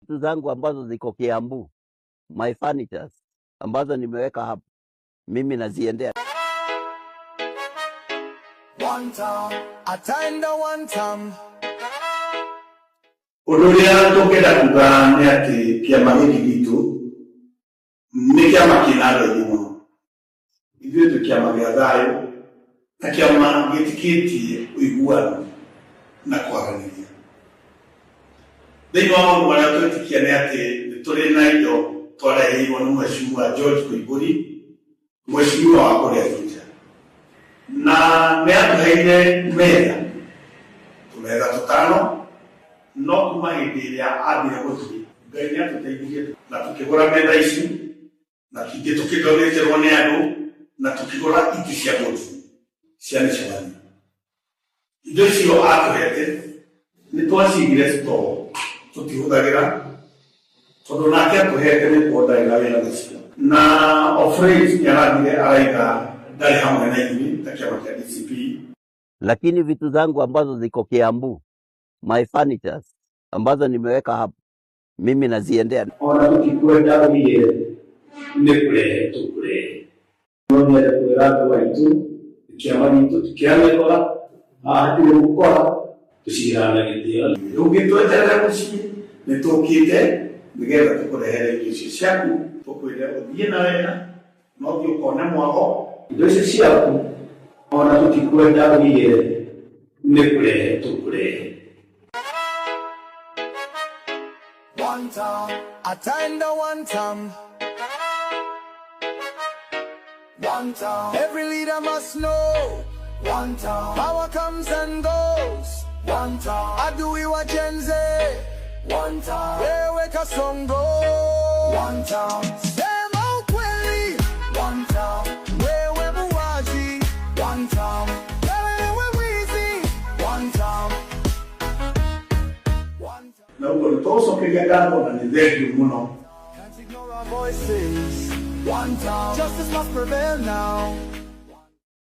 vitu zangu ambazo ziko Kiambu, my furnitures ambazo nimeweka hapo, mimi naziendea. One time, ataenda one time. Ururia tokera kuga ni ati kiama giki gitu ni kiama kinalo muno. Ithuĩ twĩ kĩama gĩa thayũ na kĩama gĩtĩkĩtie ũiguano na kwaranĩria. Thĩinĩ wa maũndũ marĩa twĩtĩkia nĩ atĩ nĩ tũrĩ na indo twareheirwo nĩ Mheshimiwa George Koimburi, Mheshimiwa wa kũrĩa Juja, na nĩ atũheire metha, tũmetha tũtano, no kuma hĩndĩ ĩrĩa ambire gũthiĩ Ngai nĩ atũteithirie na tũkĩgũra metha ici na kingĩ tũkĩdoneterwo nĩ andũ na tukigora iti cia gũtũ cia mĩcemanio. Indo icio atũhete nĩ twacigire store tũkĩhũthagĩra tondũ nake atũhete nĩ twondaga wĩra nacio, na Ofrate nĩarathire araiga ndarĩ hamwe na ithuĩ ta kĩama kĩa DCP. Lakini vitu zangu ambazo ziko Kiambu, my furnitures ambazo nimeweka hapo, mimi naziendea. Ona tukikwenda wĩre nĩ kũrehe tũkũrehe nonyere kwĩra andũ aitũ kĩama gitũ tũkĩanĩrĩra hatirĩ gũkora tũcigana gĩtĩo. Ũngĩtweterera mũciĩ nĩ tũkĩte nĩgetha tũkũrehere indo icio ciaku, tũkwĩre ũthiĩ na wega no ũthiĩ ũkone mwago indo icio ciaku. Ona tũtikwenda wĩre nĩ kũrehe tũkũrehe. One time, ataenda one time. One time, every leader must know. One time, power comes and goes. One time, adui wa Gen Z. One time, wewe Kasongo. One time, sema ukweli. One time, wewe muuaji. One time, wewe mwizi. One time. One time. Na uliposopiga gano na nidheki muno. Can't ignore our voices. One time, justice must prevail now.